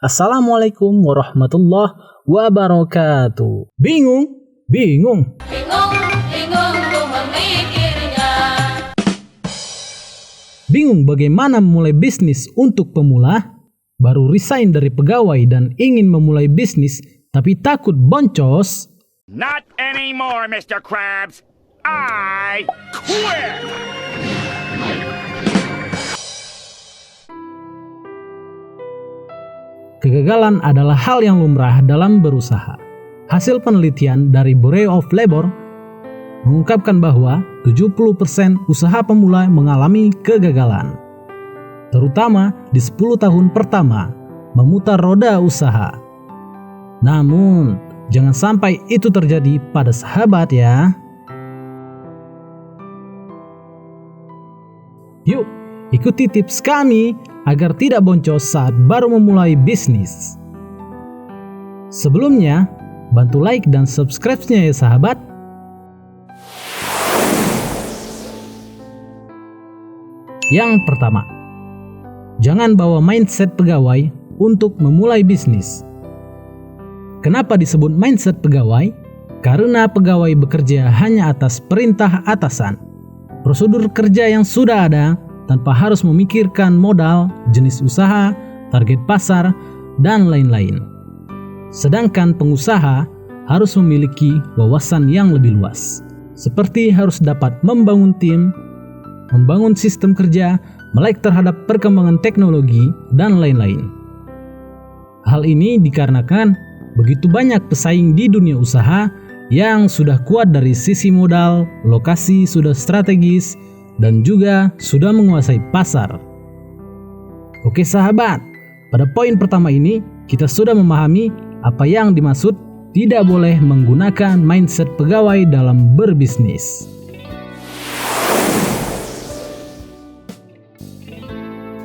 Assalamualaikum warahmatullahi wabarakatuh. Bingung? Bingung? Bingung ku memikirnya. Bingung bagaimana memulai bisnis untuk pemula? Baru resign dari pegawai dan ingin memulai bisnis tapi takut boncos? Not anymore, Mr. Krabs. I quit! Kegagalan adalah hal yang lumrah dalam berusaha. Hasil penelitian dari Bureau of Labor mengungkapkan bahwa 70% usaha pemula mengalami kegagalan. Terutama di 10 tahun pertama memutar roda usaha. Namun, jangan sampai itu terjadi pada sahabat ya. Yuk, ikuti tips kami agar tidak boncos saat baru memulai bisnis. Sebelumnya, bantu like dan subscribe-nya ya sahabat. Yang pertama, jangan bawa mindset pegawai untuk memulai bisnis. Kenapa disebut mindset pegawai? Karena pegawai bekerja hanya atas perintah atasan. Prosedur kerja yang sudah ada tanpa harus memikirkan modal, jenis usaha, target pasar, dan lain-lain. Sedangkan pengusaha harus memiliki wawasan yang lebih luas, seperti harus dapat membangun tim, membangun sistem kerja, melek terhadap perkembangan teknologi, dan lain-lain. Hal ini dikarenakan begitu banyak pesaing di dunia usaha yang sudah kuat dari sisi modal, lokasi sudah strategis, dan juga sudah menguasai pasar. Oke sahabat, pada poin pertama ini kita sudah memahami apa yang dimaksud tidak boleh menggunakan mindset pegawai dalam berbisnis.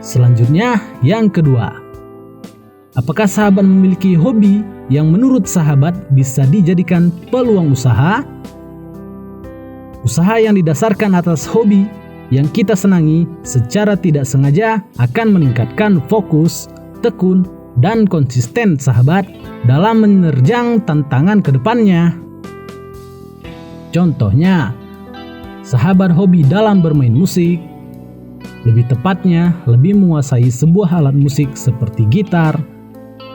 Selanjutnya, yang kedua. Apakah sahabat memiliki hobi yang menurut sahabat bisa dijadikan peluang usaha? Usaha yang didasarkan atas hobi yang kita senangi secara tidak sengaja akan meningkatkan fokus, tekun, dan konsisten sahabat dalam menerjang tantangan ke depannya. Contohnya, sahabat hobi dalam bermain musik, lebih tepatnya lebih menguasai sebuah alat musik seperti gitar.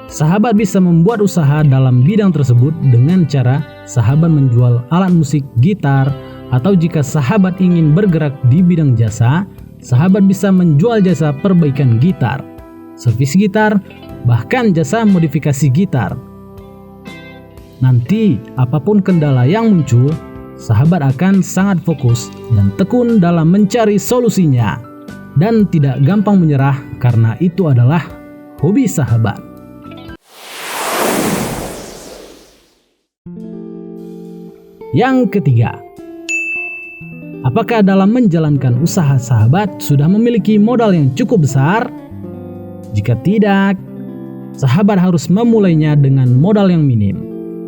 Sahabat bisa membuat usaha dalam bidang tersebut dengan cara sahabat menjual alat musik gitar, atau jika sahabat ingin bergerak di bidang jasa, sahabat bisa menjual jasa perbaikan gitar, servis gitar, bahkan jasa modifikasi gitar. Nanti, apapun kendala yang muncul, sahabat akan sangat fokus dan tekun dalam mencari solusinya, dan tidak gampang menyerah karena itu adalah hobi sahabat. Yang ketiga, apakah dalam menjalankan usaha sahabat sudah memiliki modal yang cukup besar? Jika tidak, sahabat harus memulainya dengan modal yang minim.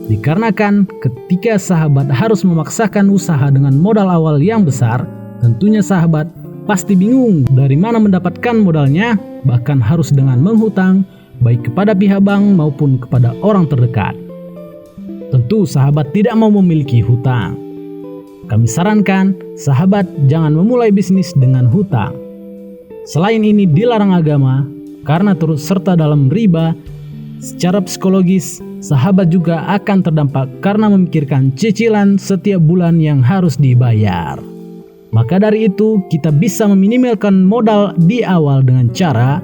Dikarenakan ketika sahabat harus memaksakan usaha dengan modal awal yang besar, tentunya sahabat pasti bingung dari mana mendapatkan modalnya, bahkan harus dengan menghutang, baik kepada pihak bank maupun kepada orang terdekat. Tentu sahabat tidak mau memiliki hutang. Kami sarankan sahabat jangan memulai bisnis dengan hutang. Selain ini dilarang agama karena turut serta dalam riba. Secara psikologis, sahabat juga akan terdampak karena memikirkan cicilan setiap bulan yang harus dibayar. Maka dari itu, kita bisa meminimalkan modal di awal dengan cara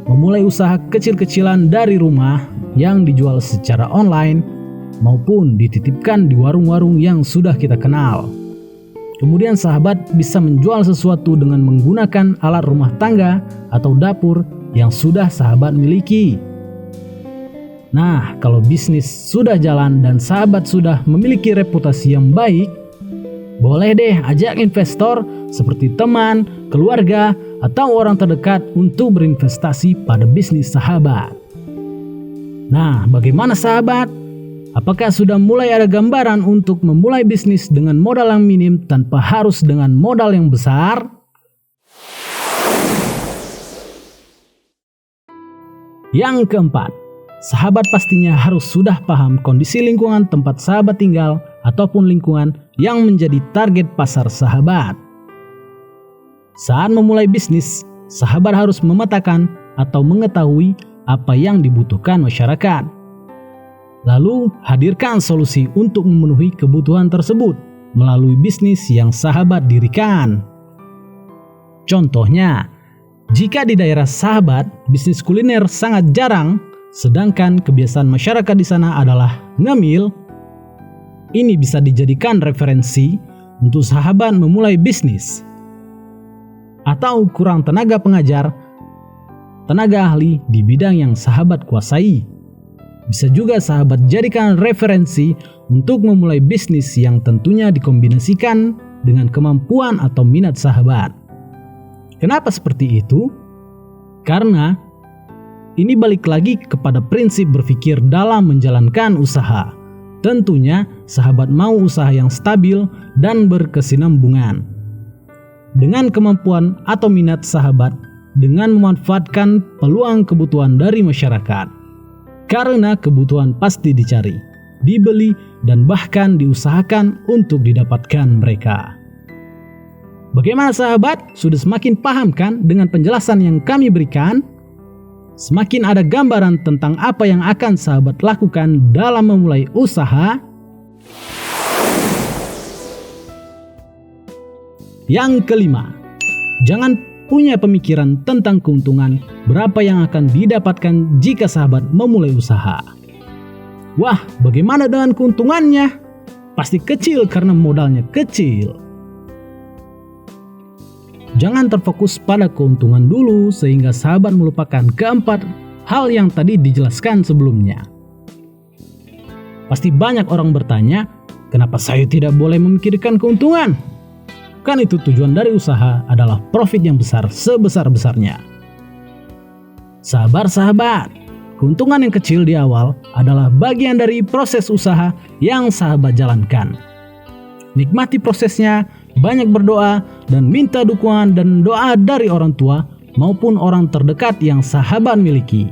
memulai usaha kecil-kecilan dari rumah yang dijual secara online maupun dititipkan di warung-warung yang sudah kita kenal. Kemudian sahabat bisa menjual sesuatu dengan menggunakan alat rumah tangga atau dapur yang sudah sahabat miliki. Nah, kalau bisnis sudah jalan dan sahabat sudah memiliki reputasi yang baik, boleh deh ajak investor seperti teman, keluarga, atau orang terdekat untuk berinvestasi pada bisnis sahabat. Nah, bagaimana sahabat? Apakah sudah mulai ada gambaran untuk memulai bisnis dengan modal yang minim tanpa harus dengan modal yang besar? Yang keempat, sahabat pastinya harus sudah paham kondisi lingkungan tempat sahabat tinggal ataupun lingkungan yang menjadi target pasar sahabat. Saat memulai bisnis, sahabat harus memetakan atau mengetahui apa yang dibutuhkan masyarakat. Lalu, hadirkan solusi untuk memenuhi kebutuhan tersebut melalui bisnis yang sahabat dirikan. Contohnya, jika di daerah sahabat, bisnis kuliner sangat jarang, sedangkan kebiasaan masyarakat di sana adalah ngemil, ini bisa dijadikan referensi untuk sahabat memulai bisnis. Atau kurang tenaga pengajar, tenaga ahli di bidang yang sahabat kuasai. Bisa juga sahabat jadikan referensi untuk memulai bisnis yang tentunya dikombinasikan dengan kemampuan atau minat sahabat. Kenapa seperti itu? Karena ini balik lagi kepada prinsip berpikir dalam menjalankan usaha. Tentunya sahabat mau usaha yang stabil dan berkesinambungan. Dengan kemampuan atau minat sahabat, dengan memanfaatkan peluang kebutuhan dari masyarakat. Karena kebutuhan pasti dicari, dibeli, dan bahkan diusahakan untuk didapatkan mereka. Bagaimana sahabat? Sudah semakin paham kan dengan penjelasan yang kami berikan? Semakin ada gambaran tentang apa yang akan sahabat lakukan dalam memulai usaha? Yang kelima, jangan punya pemikiran tentang keuntungan berapa yang akan didapatkan jika sahabat memulai usaha. Wah, bagaimana dengan keuntungannya? Pasti kecil karena modalnya kecil. Jangan terfokus pada keuntungan dulu sehingga sahabat melupakan keempat hal yang tadi dijelaskan sebelumnya. Pasti banyak orang bertanya, kenapa saya tidak boleh memikirkan keuntungan? Kan itu tujuan dari usaha adalah profit yang besar sebesar-besarnya. Sabar-sahabat, keuntungan yang kecil di awal adalah bagian dari proses usaha yang sahabat jalankan. Nikmati prosesnya, banyak berdoa, dan minta dukungan dan doa dari orang tua maupun orang terdekat yang sahabat miliki.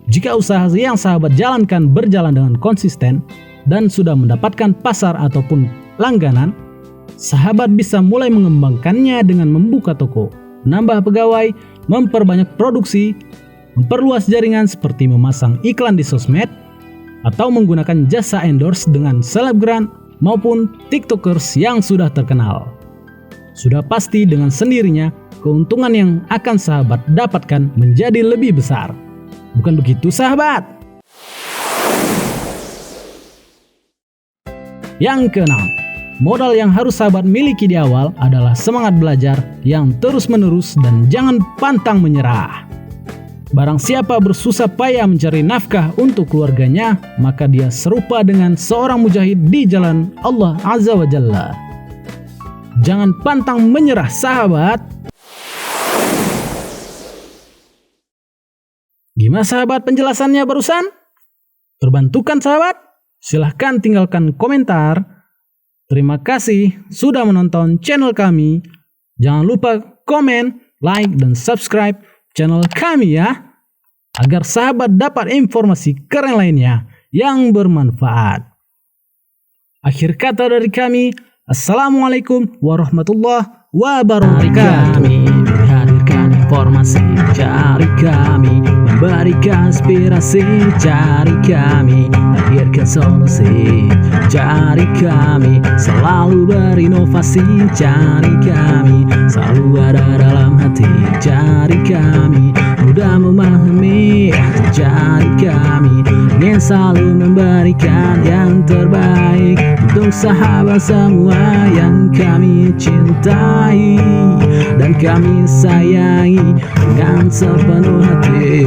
Jika usaha yang sahabat jalankan berjalan dengan konsisten dan sudah mendapatkan pasar ataupun langganan, sahabat bisa mulai mengembangkannya dengan membuka toko, menambah pegawai, memperbanyak produksi, memperluas jaringan seperti memasang iklan di sosmed, atau menggunakan jasa endorse dengan selebgram maupun tiktokers yang sudah terkenal. Sudah pasti dengan sendirinya, keuntungan yang akan sahabat dapatkan menjadi lebih besar. Bukan begitu sahabat? Yang keenam, modal yang harus sahabat miliki di awal adalah semangat belajar yang terus-menerus dan jangan pantang menyerah. Barang siapa bersusah payah mencari nafkah untuk keluarganya, maka dia serupa dengan seorang mujahid di jalan Allah Azza wa Jalla. Jangan pantang menyerah sahabat. Gimana sahabat penjelasannya barusan? Terbantukan sahabat? Silahkan tinggalkan komentar. Terima kasih sudah menonton channel kami. Jangan lupa komen, like, dan subscribe channel kami ya, agar sahabat dapat informasi keren lainnya yang bermanfaat. Akhir kata dari kami, Assalamualaikum warahmatullahi wabarakatuh. Kami menghadirkan informasi, cari kami, memberikan inspirasi, cari kami, hadirkan solusi, cari kami, selalu berinovasi, cari kami, selalu ada dalam hati, cari kami, mudah memahami, cari kami, ingin selalu memberikan yang terbaik untuk sahabat semua yang kami cintai dan kami sayangi dengan sepenuh hati.